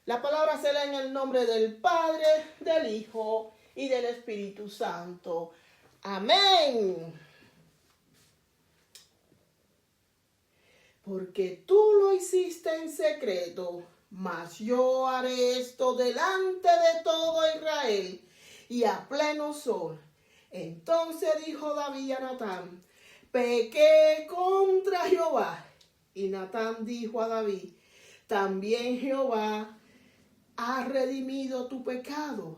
La palabra se lee en el nombre del Padre, del Hijo y del Espíritu Santo. Amén. Porque tú lo hiciste en secreto, mas yo haré esto delante de todo Israel y a pleno sol. Entonces dijo David a Natán: pequé contra Jehová. Y Natán dijo a David: también Jehová ha redimido tu pecado,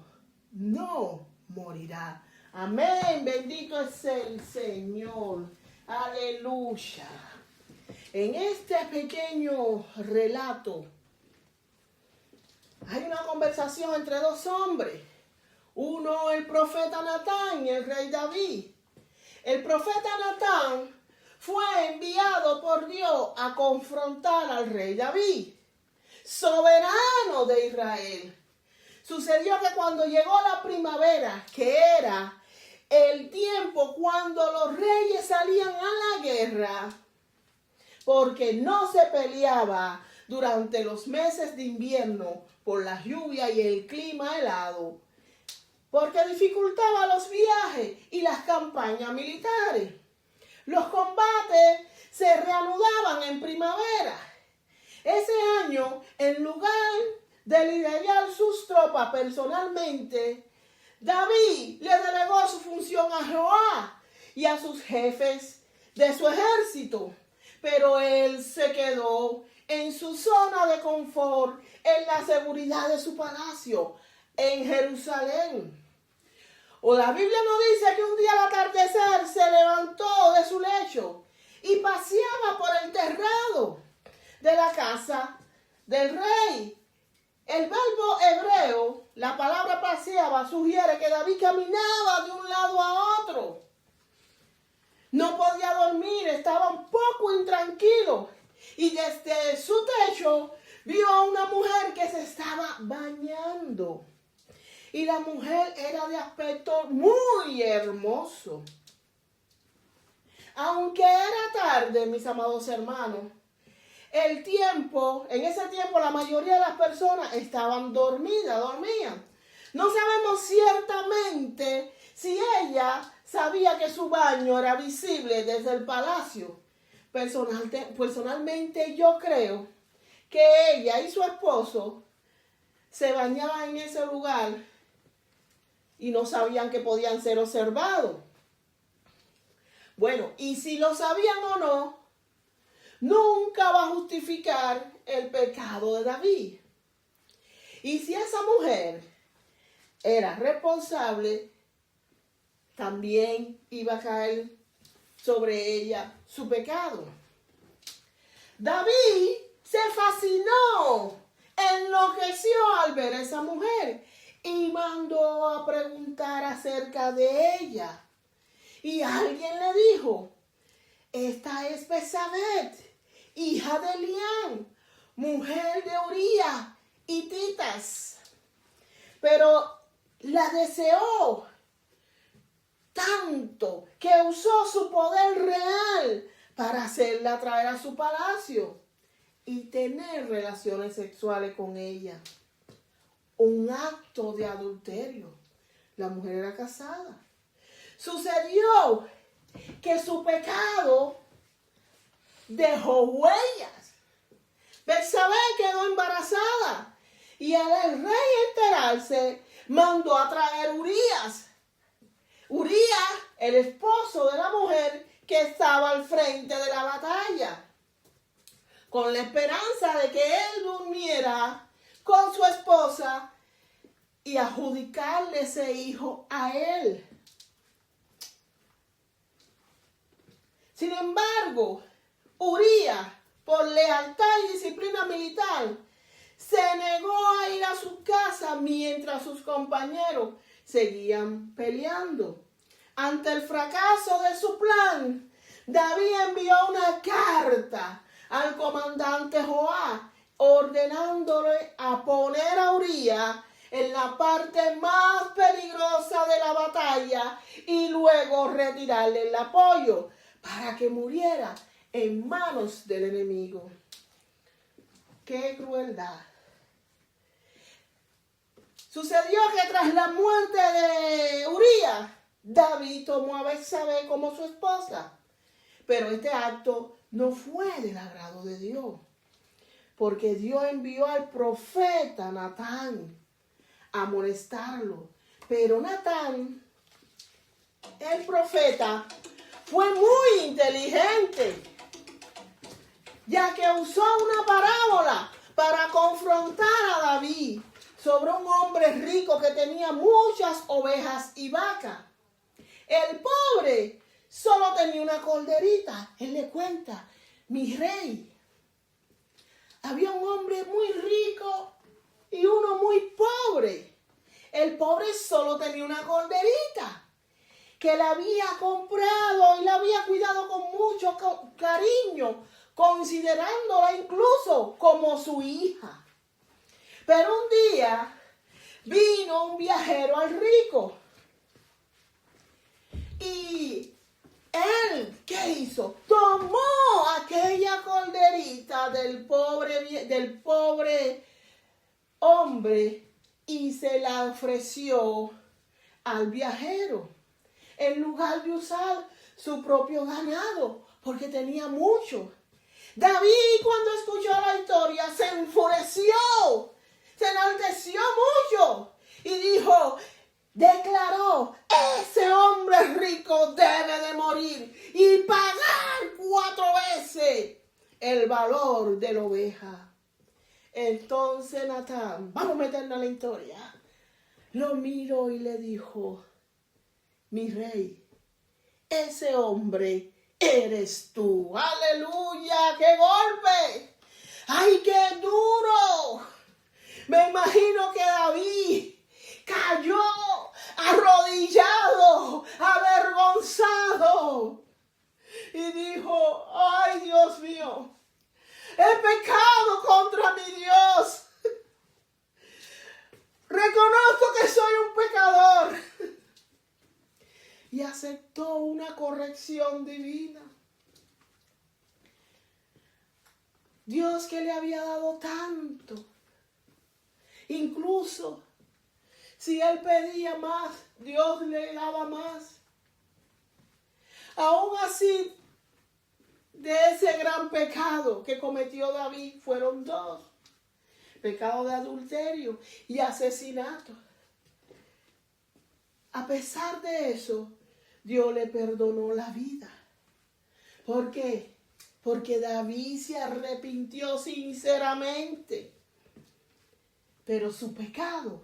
no morirá. Amén, bendito es el Señor. Aleluya. En este pequeño relato hay una conversación entre dos hombres. Uno, el profeta Natán, y el rey David. El profeta Natán fue enviado por Dios a confrontar al rey David, soberano de Israel. Sucedió que cuando llegó la primavera, que era el tiempo cuando los reyes salían a la guerra, porque no se peleaba durante los meses de invierno por la lluvia y el clima helado, porque dificultaba los viajes y las campañas militares. Los combates se reanudaban en primavera. Ese año, en lugar de liderar sus tropas personalmente, David le delegó su función a Joab y a sus jefes de su ejército. Pero él se quedó en su zona de confort, en la seguridad de su palacio, en Jerusalén. O la Biblia nos dice que un día al atardecer se levantó de su lecho y paseaba por el terrado de la casa del rey. El verbo hebreo, la palabra paseaba, sugiere que David caminaba de un lado a otro. No podía dormir, estaba un poco intranquilo. Y desde su techo vio a una mujer que se estaba bañando. Y la mujer era de aspecto muy hermoso. Aunque era tarde, mis amados hermanos, en ese tiempo la mayoría de las personas estaban dormían. No sabemos ciertamente si ella sabía que su baño era visible desde el palacio. Personalmente yo creo que ella y su esposo se bañaban en ese lugar y no sabían que podían ser observados. Bueno, y si lo sabían o no, nunca va a justificar el pecado de David. Y si esa mujer era responsable, también iba a caer sobre ella su pecado. David se fascinó, enloqueció al ver a esa mujer y mandó a preguntar acerca de ella. Y alguien le dijo: esta es Betsabé, hija de Elián, mujer de Urías hititas. Pero la deseó tanto que usó su poder real para hacerla traer a su palacio y tener relaciones sexuales con ella. Un acto de adulterio. La mujer era casada. Sucedió que su pecado dejó huellas. Betsabé quedó embarazada y al rey enterarse mandó a traer Urías. Urías, el esposo de la mujer que estaba al frente de la batalla, con la esperanza de que él durmiera con su esposa y adjudicarle ese hijo a él. Sin embargo, Urías, por lealtad y disciplina militar, se negó a ir a su casa mientras sus compañeros seguían peleando. Ante el fracaso de su plan, David envió una carta al comandante Joab, ordenándole a poner a Urías en la parte más peligrosa de la batalla y luego retirarle el apoyo para que muriera en manos del enemigo. ¡Qué crueldad! Sucedió que tras la muerte de Urías, David tomó a Betsabé como su esposa. Pero este acto no fue del agrado de Dios, porque Dios envió al profeta Natán a amonestarlo. Pero Natán, el profeta, fue muy inteligente, ya que usó una parábola para confrontar a David sobre un hombre rico que tenía muchas ovejas y vacas. El pobre solo tenía una corderita. Él le cuenta: mi rey, había un hombre muy rico y uno muy pobre. El pobre solo tenía una corderita que la había comprado y la había cuidado con mucho cariño, considerándola incluso como su hija. Pero un día vino un viajero al rico y él, ¿qué hizo? Tomó aquella corderita del pobre hombre y se la ofreció al viajero, en lugar de usar su propio ganado, porque tenía mucho. David, cuando escuchó la historia, se enfureció, se enalteció mucho y declaró: ese hombre rico debe de morir y pagar 4 veces el valor de la oveja. Entonces Natán, vamos a meternos en la historia, lo miró y le dijo: mi rey, ese hombre eres tú. ¡Aleluya! ¡Qué golpe! ¡Ay, qué duro! Me imagino que David cayó arrodillado, avergonzado, y dijo: ¡ay, Dios mío! He pecado contra mi Dios. Reconozco que soy un pecador. Y aceptó una corrección divina. Dios, que le había dado tanto. Incluso si él pedía más, Dios le daba más. Aún así, de ese gran pecado que cometió David, fueron 2. Pecado de adulterio y asesinato. A pesar de eso, Dios le perdonó la vida. ¿Por qué? Porque David se arrepintió sinceramente. Pero su pecado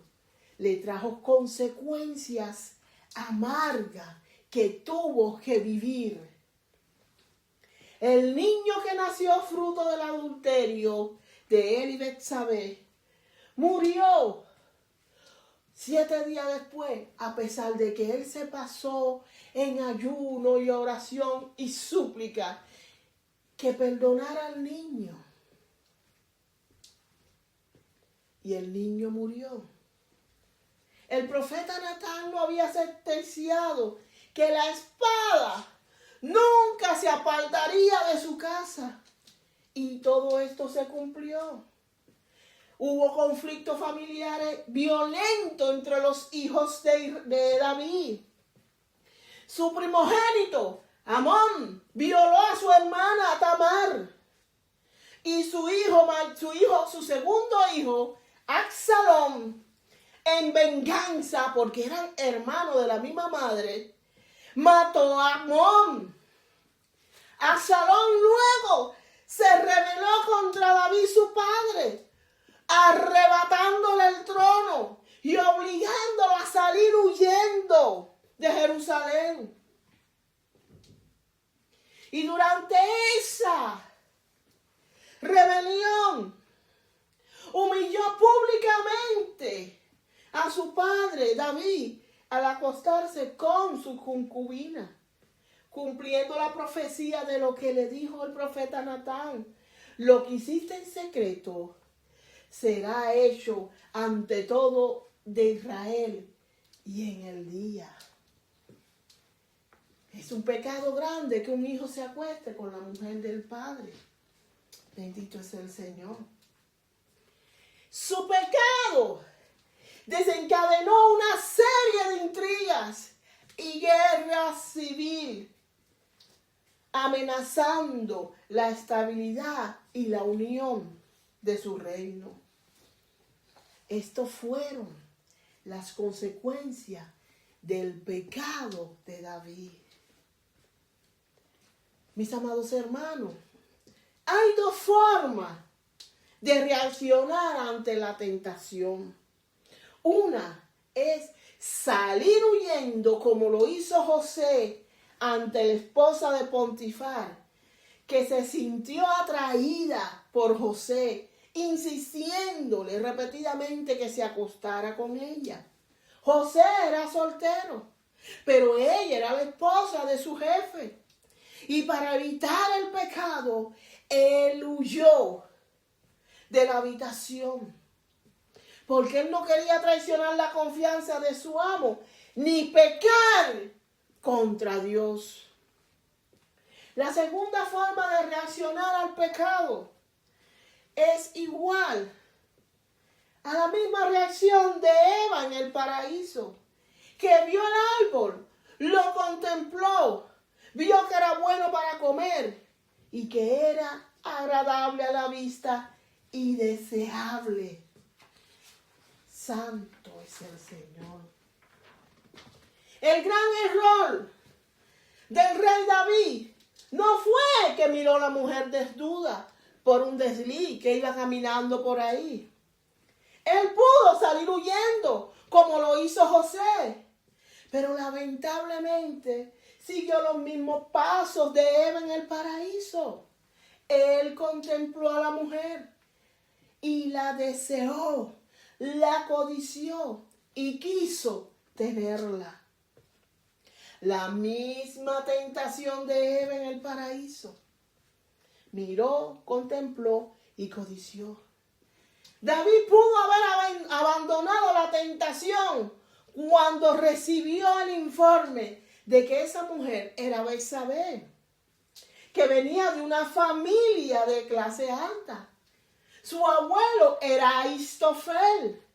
le trajo consecuencias amargas que tuvo que vivir. El niño que nació fruto del adulterio de él y Betsabé murió 7 días después, a pesar de que él se pasó en ayuno y oración y súplica que perdonara al niño. Y el niño murió. El profeta Natán lo había sentenciado que la espada nunca se apartaría de su casa. Y todo esto se cumplió. Hubo conflictos familiares violentos entre los hijos de David. Su primogénito, Amón, violó a su hermana Tamar. Y su segundo hijo, Absalón, en venganza, porque eran hermanos de la misma madre, mató a Amón. Absalón luego se rebeló contra David, su padre, arrebatándole el trono y obligándolo a salir huyendo de Jerusalén. Y durante esa rebelión humilló públicamente a su padre David al acostarse con su concubina, cumpliendo la profecía de lo que le dijo el profeta Natán: lo que hiciste en secreto será hecho ante todo de Israel y en el día. Es un pecado grande que un hijo se acueste con la mujer del padre. Bendito es el Señor. Su pecado desencadenó una serie de intrigas y guerra civil, amenazando la estabilidad y la unión de su reino. Estos fueron las consecuencias del pecado de David. Mis amados hermanos, hay dos formas de reaccionar ante la tentación. Una es salir huyendo como lo hizo José ante la esposa de Potifar, que se sintió atraída por José, insistiéndole repetidamente que se acostara con ella. José era soltero, pero ella era la esposa de su jefe. Y para evitar el pecado, él huyó de la habitación, porque él no quería traicionar la confianza de su amo, ni pecar contra Dios. La segunda forma de reaccionar al pecado es igual a la misma reacción de Eva en el paraíso, que vio el árbol, lo contempló, vio que era bueno para comer y que era agradable a la vista y deseable. Santo es el Señor. El gran error del rey David no fue que miró a la mujer desnuda por un desliz que iba caminando por ahí. Él pudo salir huyendo como lo hizo José, pero lamentablemente siguió los mismos pasos de Eva en el paraíso. Él contempló a la mujer y la deseó, la codició y quiso tenerla. La misma tentación de Eva en el paraíso. Miró, contempló y codició. David pudo haber abandonado la tentación cuando recibió el informe de que esa mujer era Betsabé, que venía de una familia de clase alta. Su abuelo era Ahitofel,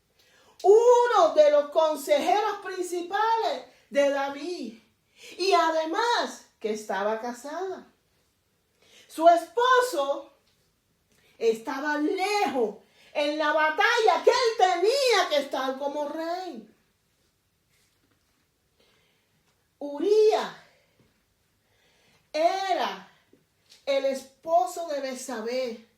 uno de los consejeros principales de David, y además que estaba casada. Su esposo estaba lejos en la batalla que él tenía que estar como rey. Uría era el esposo de Betsabé.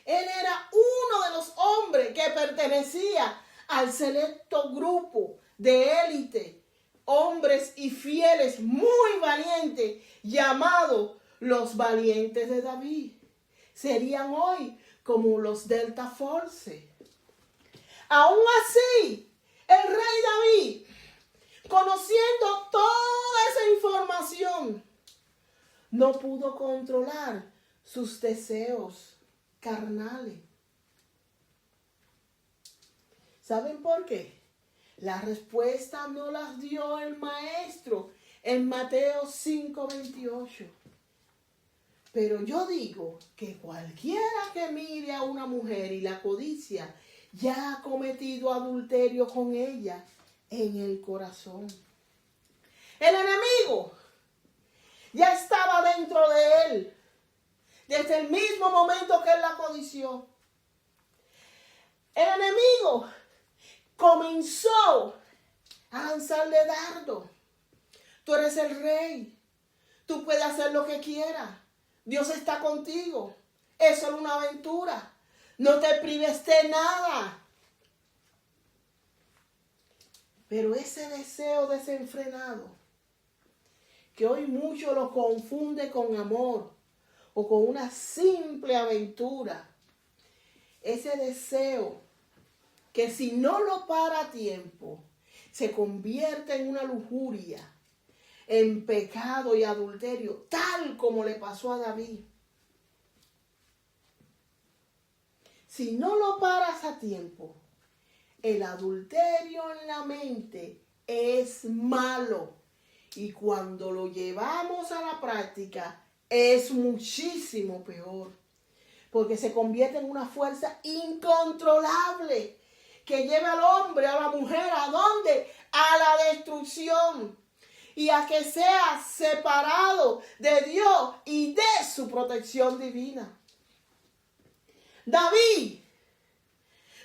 Él era uno de los hombres que pertenecía al selecto grupo de élite, hombres y fieles muy valientes, llamados los valientes de David. Serían hoy como los Delta Force. Aún así, el rey David, conociendo toda esa información, no pudo controlar sus deseos carnales. ¿Saben por qué? La respuesta no las dio el maestro en Mateo 5:28. Pero yo digo que cualquiera que mire a una mujer y la codicia, ya ha cometido adulterio con ella en el corazón. El enemigo ya estaba dentro de él desde el mismo momento que él la codició. El enemigo comenzó a lanzarle dardo. Tú eres el rey. Tú puedes hacer lo que quieras. Dios está contigo. Es solo una aventura. No te prives de nada. Pero ese deseo desenfrenado, que hoy muchos lo confunde con amor o con una simple aventura, ese deseo que si no lo para a tiempo, se convierte en una lujuria, en pecado y adulterio, tal como le pasó a David. Si no lo paras a tiempo, el adulterio en la mente es malo. Y cuando lo llevamos a la práctica, es muchísimo peor. Porque se convierte en una fuerza incontrolable que lleve al hombre, a la mujer, ¿a dónde? A la destrucción. Y a que sea separado de Dios y de su protección divina. David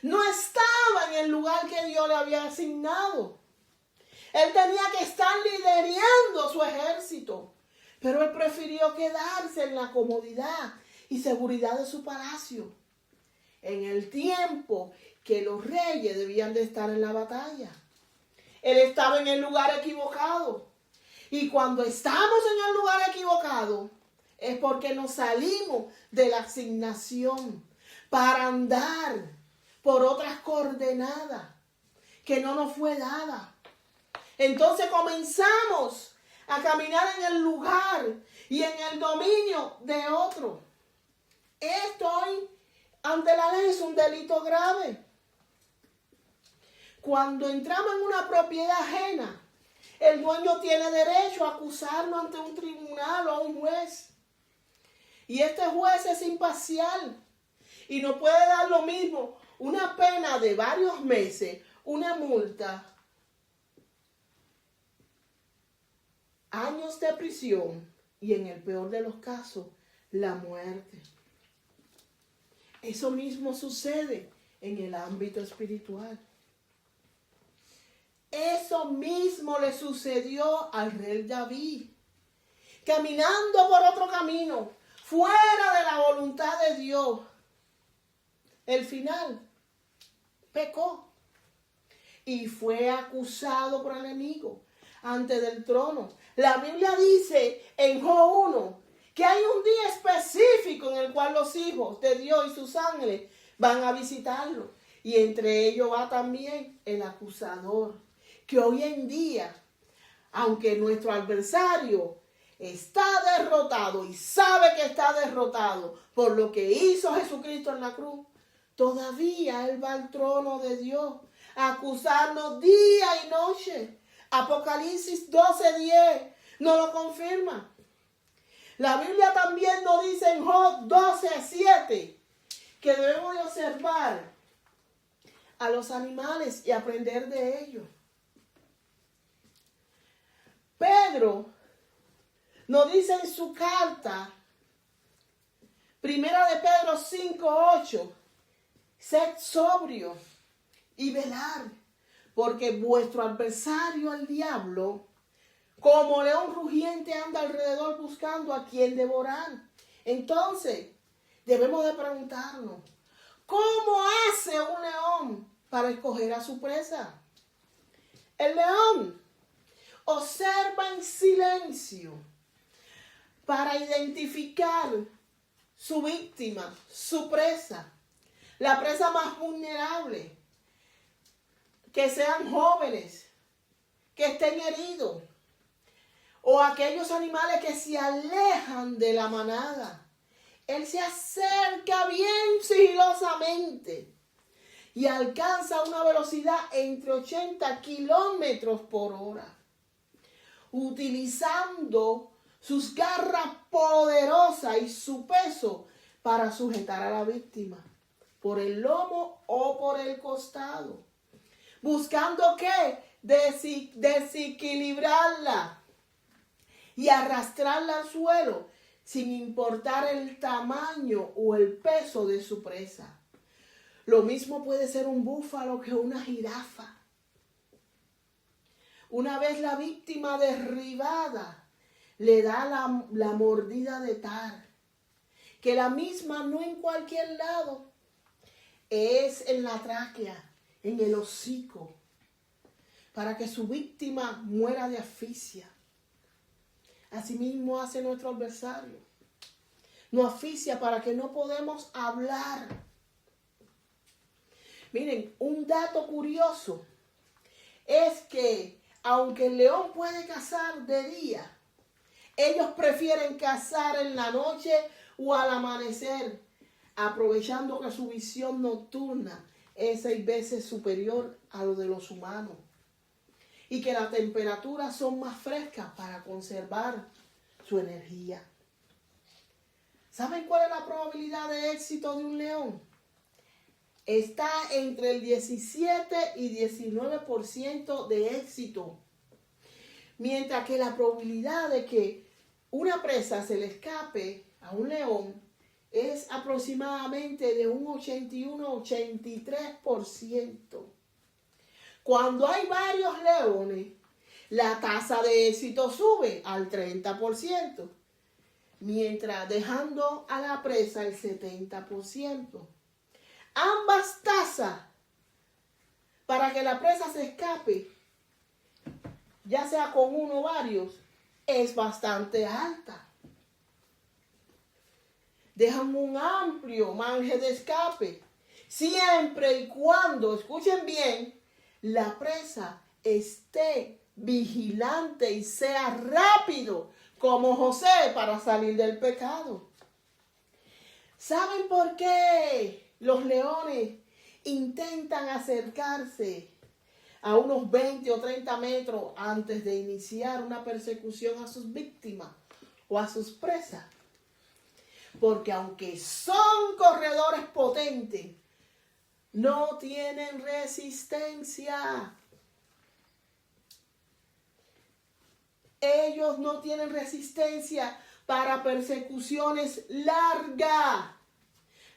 no estaba en el lugar que Dios le había asignado. Él tenía que estar liderando su ejército. Pero él prefirió quedarse en la comodidad y seguridad de su palacio. En el tiempo que los reyes debían de estar en la batalla. Él estaba en el lugar equivocado. Y cuando estamos en el lugar equivocado, es porque nos salimos de la asignación para andar por otras coordenadas que no nos fue dada. Entonces comenzamos a caminar en el lugar y en el dominio de otro. Esto hoy, ante la ley, es un delito grave. Cuando entramos en una propiedad ajena, el dueño tiene derecho a acusarnos ante un tribunal o un juez. Y este juez es imparcial y no puede dar lo mismo, una pena de varios meses, una multa, años de prisión y en el peor de los casos, la muerte. Eso mismo sucede en el ámbito espiritual. Eso mismo le sucedió al rey David, caminando por otro camino, fuera de la voluntad de Dios. El final, pecó y fue acusado por el enemigo ante del trono. La Biblia dice en Job 1 que hay un día específico en el cual los hijos de Dios y sus ángeles van a visitarlo. Y entre ellos va también el acusador, que hoy en día, aunque nuestro adversario está derrotado y sabe que está derrotado por lo que hizo Jesucristo en la cruz, todavía Él va al trono de Dios a acusarnos día y noche. Apocalipsis 12:10 nos lo confirma. La Biblia también nos dice en Job 12:7 que debemos de observar a los animales y aprender de ellos. Pedro nos dice en su carta, primera de Pedro 5:8, sed sobrio y velar, porque vuestro adversario, el diablo, como león rugiente anda alrededor buscando a quien devorar. Entonces, debemos de preguntarnos, ¿cómo hace un león para escoger a su presa? El león observa en silencio para identificar su víctima, su presa, la presa más vulnerable, que sean jóvenes, que estén heridos, o aquellos animales que se alejan de la manada. Él se acerca bien sigilosamente y alcanza una velocidad entre 80 kilómetros por hora, utilizando sus garras poderosas y su peso para sujetar a la víctima por el lomo o por el costado, buscando ¿qué? Desequilibrarla y arrastrarla al suelo sin importar el tamaño o el peso de su presa. Lo mismo puede ser un búfalo que una jirafa. Una vez la víctima derribada, le da la mordida de tal, que la misma no en cualquier lado, es en la tráquea, en el hocico, para que su víctima muera de asfixia. Asimismo hace nuestro adversario. Nos asfixia para que no podemos hablar. Miren, un dato curioso es que aunque el león puede cazar de día, ellos prefieren cazar en la noche o al amanecer, aprovechando que su visión nocturna es 6 veces superior a lo de los humanos y que las temperaturas son más frescas para conservar su energía. ¿Saben cuál es la probabilidad de éxito de un león? está entre el 17 y 19% de éxito. Mientras que la probabilidad de que una presa se le escape a un león es aproximadamente de un 81-83%. Cuando hay varios leones, la tasa de éxito sube al 30%, mientras dejando a la presa el 70%. Ambas tasas para que la presa se escape, ya sea con uno o varios, es bastante alta. Dejan un amplio margen de escape, siempre y cuando, escuchen bien, la presa esté vigilante y sea rápido como José para salir del pecado. ¿Saben por qué los leones intentan acercarse a unos 20 o 30 metros antes de iniciar una persecución a sus víctimas o a sus presas? Porque aunque son corredores potentes, no tienen resistencia. Ellos no tienen resistencia para persecuciones largas.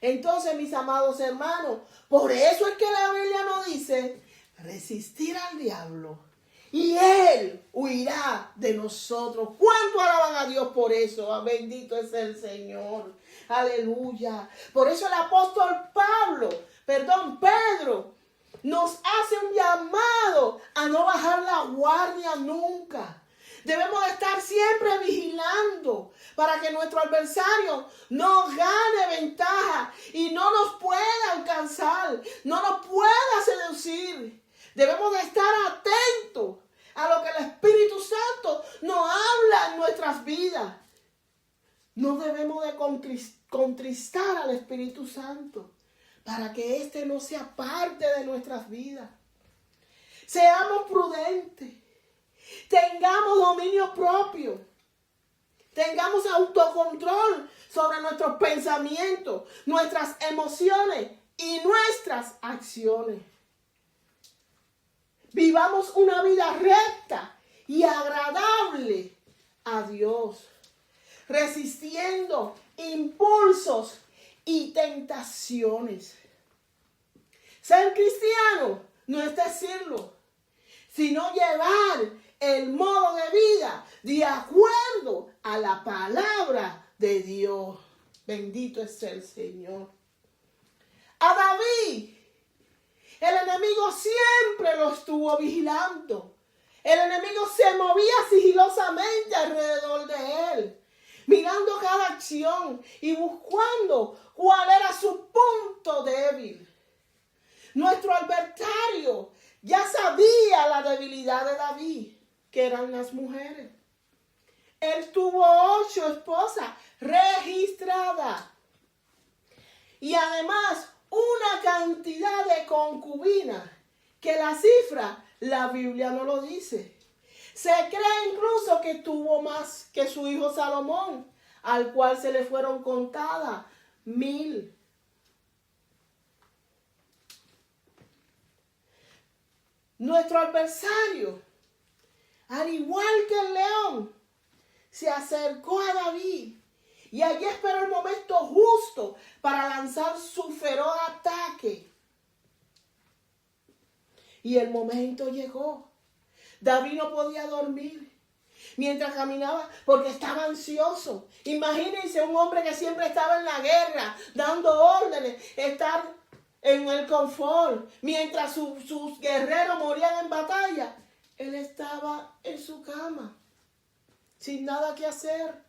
Entonces, mis amados hermanos, por eso es que la Biblia nos dice resistir al diablo y él huirá de nosotros. ¿Cuánto alaban a Dios por eso? Bendito es el Señor. Aleluya. Por eso el apóstol Pedro, nos hace un llamado a no bajar la guardia nunca. Debemos estar siempre vigilando para que nuestro adversario no gane ventaja y no nos pueda alcanzar, no nos pueda seducir. Debemos de estar atentos a lo que el Espíritu Santo nos habla en nuestras vidas. No debemos de contristar al Espíritu Santo para que éste no sea parte de nuestras vidas. Seamos prudentes. Tengamos dominio propio. Tengamos autocontrol sobre nuestros pensamientos, nuestras emociones y nuestras acciones. Vivamos una vida recta y agradable a Dios, resistiendo impulsos y tentaciones. Ser cristiano no es decirlo, sino llevar el modo de vida de acuerdo a la palabra de Dios. Bendito es el Señor. A David, el enemigo siempre lo estuvo vigilando. El enemigo se movía sigilosamente alrededor de él, mirando cada acción y buscando cuál era su punto débil. Nuestro adversario ya sabía la debilidad de David, que eran las mujeres. Él tuvo 8 esposas registradas y además una cantidad de concubinas que la cifra la Biblia no lo dice. Se cree incluso que tuvo más que su hijo Salomón, al cual se le fueron contadas 1000. Nuestro adversario, al igual que el león, se acercó a David y allí esperó el momento justo para lanzar su feroz ataque. Y el momento llegó. David no podía dormir mientras caminaba porque estaba ansioso. Imagínense un hombre que siempre estaba en la guerra, dando órdenes, estar en el confort, mientras sus guerreros morían en batalla. Él estaba en su cama, sin nada que hacer.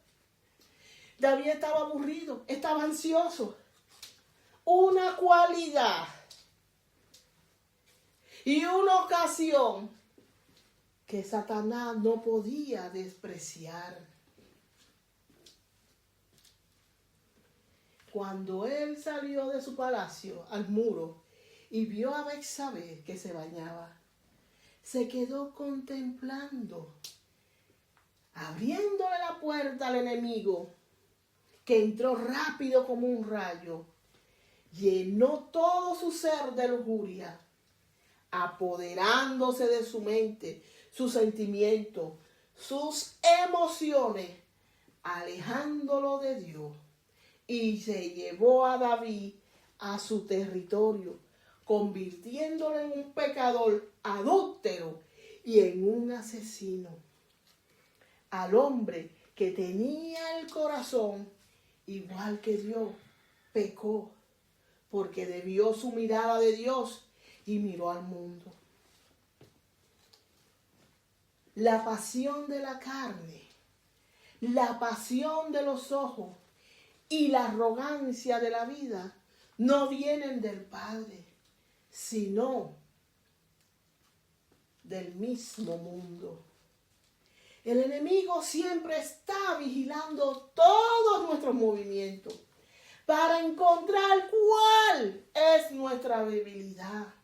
David estaba aburrido, estaba ansioso. Una cualidad y una ocasión que Satanás no podía despreciar. Cuando él salió de su palacio al muro y vio a Betsabé que se bañaba, se quedó contemplando, abriéndole la puerta al enemigo, que entró rápido como un rayo. llenó todo su ser de lujuria, apoderándose de su mente, sus sentimientos, sus emociones, alejándolo de Dios. Y se llevó a David a su territorio, convirtiéndolo en un pecador adúltero y en un asesino. Al hombre que tenía el corazón igual que Dios, pecó, porque desvió su mirada de Dios y miró al mundo. La pasión de la carne, la pasión de los ojos y la arrogancia de la vida no vienen del Padre, sino del mismo mundo. El enemigo siempre está vigilando todos nuestros movimientos para encontrar cuál es nuestra debilidad.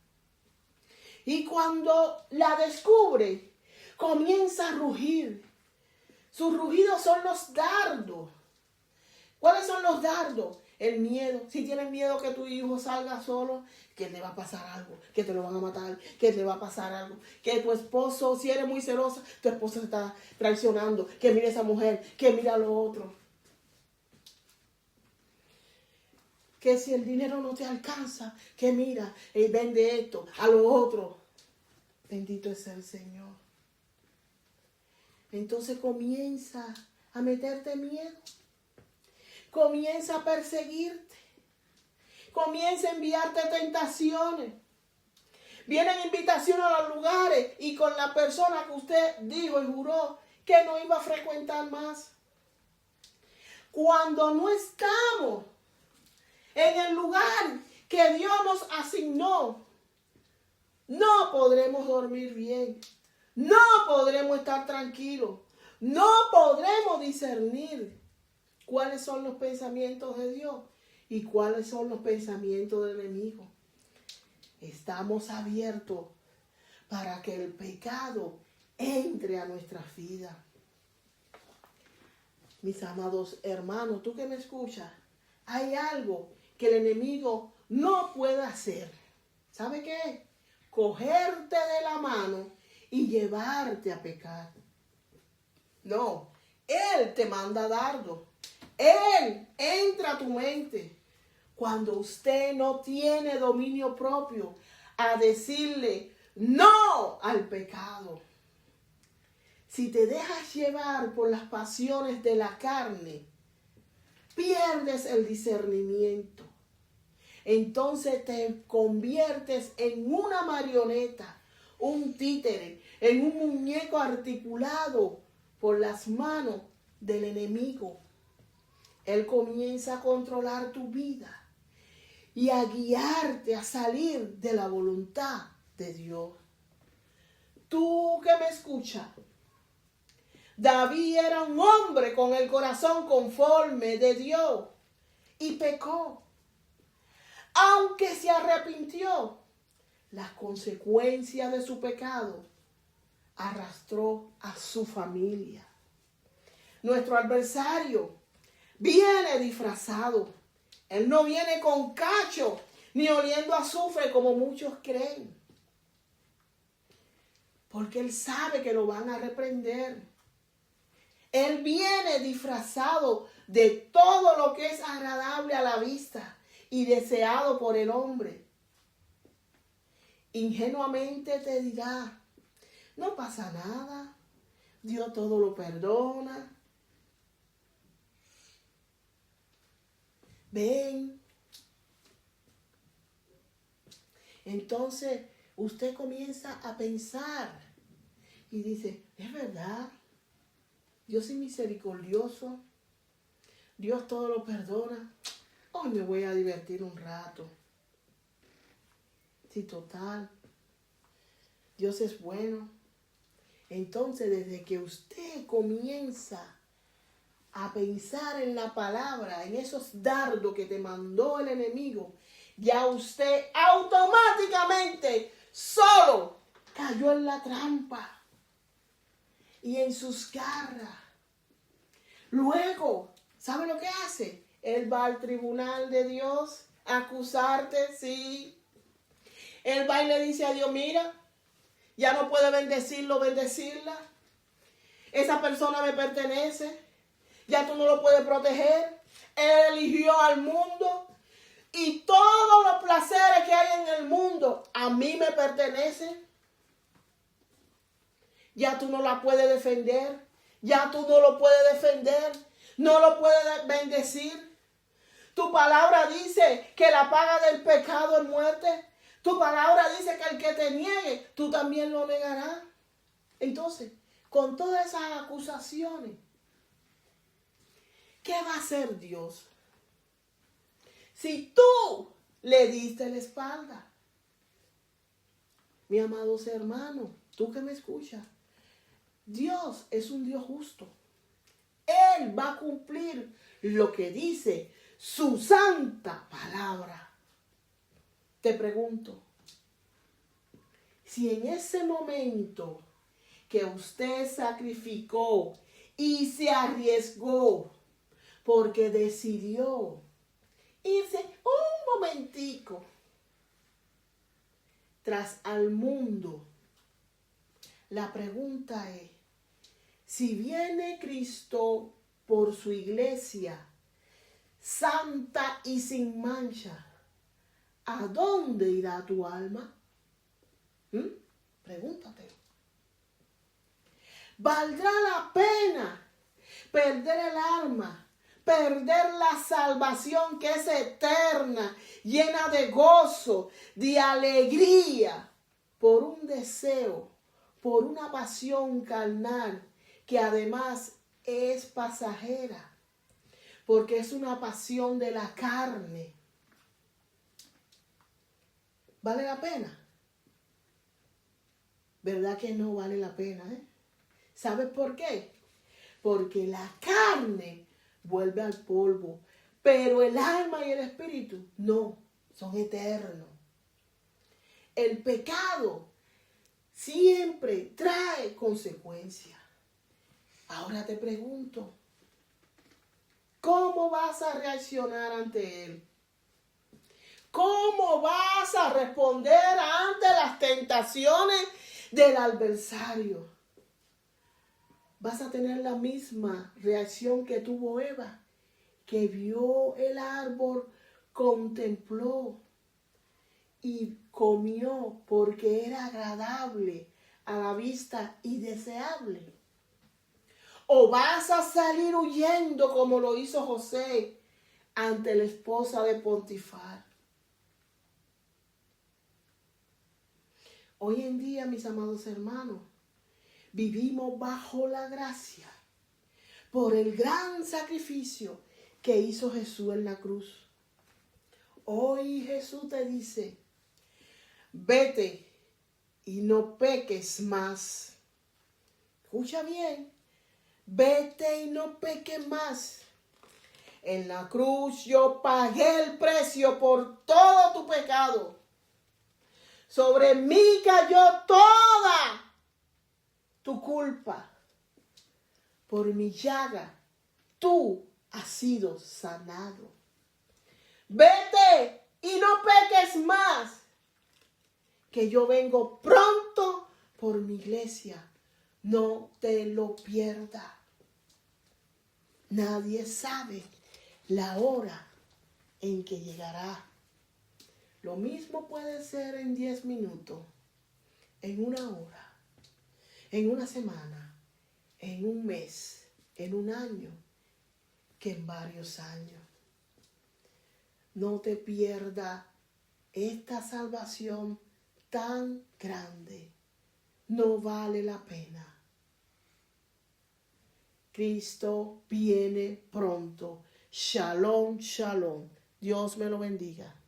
Y cuando la descubre, comienza a rugir. Sus rugidos son los dardos. ¿Cuáles son los dardos? El miedo. Si tienes miedo que tu hijo salga solo, que le va a pasar algo, que te lo van a matar, que te va a pasar algo, que tu esposo, si eres muy celosa, tu esposo se está traicionando, que mire a esa mujer, que mira a lo otro. Que si el dinero no te alcanza, que mira, vende esto, a lo otro. Bendito es el Señor. Entonces comienza a meterte miedo. Comienza a perseguirte. Comienza a enviarte tentaciones. Vienen invitaciones a los lugares y con la persona que usted dijo y juró que no iba a frecuentar más. Cuando no estamos en el lugar que Dios nos asignó, no podremos dormir bien. No podremos estar tranquilos. No podremos discernir cuáles son los pensamientos de Dios y cuáles son los pensamientos del enemigo. Estamos abiertos para que el pecado entre a nuestras vidas. Mis amados hermanos, tú que me escuchas, hay algo que el enemigo no puede hacer. ¿Sabe qué? Cogerte de la mano y llevarte a pecar. No, él te manda dardo. Él entra a tu mente cuando usted no tiene dominio propio a decirle no al pecado. Si te dejas llevar por las pasiones de la carne, pierdes el discernimiento. Entonces te conviertes en una marioneta, un títere, en un muñeco articulado por las manos del enemigo. Él comienza a controlar tu vida y a guiarte a salir de la voluntad de Dios. Tú que me escuchas, David era un hombre con el corazón conforme de Dios y pecó. Aunque se arrepintió, las consecuencias de su pecado arrastró a su familia. Nuestro adversario viene disfrazado. Él no viene con cacho ni oliendo a azufre como muchos creen. Porque él sabe que lo van a reprender. Él viene disfrazado de todo lo que es agradable a la vista y deseado por el hombre. Ingenuamente te dirá, no pasa nada, Dios todo lo perdona. Ven. Entonces usted comienza a pensar y dice, es verdad, Dios es misericordioso, Dios todo lo perdona. Hoy me voy a divertir un rato. Sí, total. Dios es bueno. Entonces, desde que usted comienza a pensar en la palabra, en esos dardos que te mandó el enemigo, ya usted automáticamente solo cayó en la trampa y en sus garras. Luego, ¿sabe lo que hace? Él va al tribunal de Dios, acusarte, sí. Él va y le dice a Dios, mira, ya no puede bendecirlo, bendecirla. Esa persona me pertenece. Ya tú no lo puedes proteger. Él eligió al mundo. Y todos los placeres que hay en el mundo a mí me pertenecen. Ya tú no la puedes defender. Ya tú no lo puedes defender. No lo puedes bendecir. Tu palabra dice que la paga del pecado es muerte. Tu palabra dice que el que te niegue, tú también lo negarás. Entonces, con todas esas acusaciones, ¿qué va a hacer Dios? Si tú le diste la espalda. Mi amados hermanos, tú que me escuchas, Dios es un Dios justo. Él va a cumplir lo que dice su santa palabra. Te pregunto, si en ese momento que usted sacrificó y se arriesgó porque decidió irse un momentico tras al mundo, la pregunta es, si viene Cristo por su iglesia santa y sin mancha, ¿a dónde irá tu alma? Pregúntate. ¿Valdrá la pena perder el alma, perder la salvación que es eterna, llena de gozo, de alegría, por un deseo, por una pasión carnal que además es pasajera? Porque es una pasión de la carne. ¿Vale la pena? ¿Verdad que no vale la pena? ¿Sabes por qué? Porque la carne vuelve al polvo, pero el alma y el espíritu no, son eternos. El pecado siempre trae consecuencias. Ahora te pregunto, ¿cómo vas a reaccionar ante él? ¿Cómo vas a responder ante las tentaciones del adversario? Vas a tener la misma reacción que tuvo Eva, que vio el árbol, contempló y comió porque era agradable a la vista y deseable. ¿O vas a salir huyendo como lo hizo José ante la esposa de Potifar? Hoy en día, mis amados hermanos, vivimos bajo la gracia por el gran sacrificio que hizo Jesús en la cruz. Hoy Jesús te dice, vete y no peques más. Escucha bien, vete y no peques más. En la cruz yo pagué el precio por todo tu pecado. Sobre mí cayó toda tu culpa. Por mi llaga, tú has sido sanado. Vete y no peques más, que yo vengo pronto por mi iglesia. No te lo pierdas. Nadie sabe la hora en que llegará. Lo mismo puede ser en 10 minutos, en una hora, en una semana, en un mes, en un año, que en varios años. No te pierdas esta salvación tan grande. No vale la pena. Cristo viene pronto. Shalom, shalom. Dios me lo bendiga.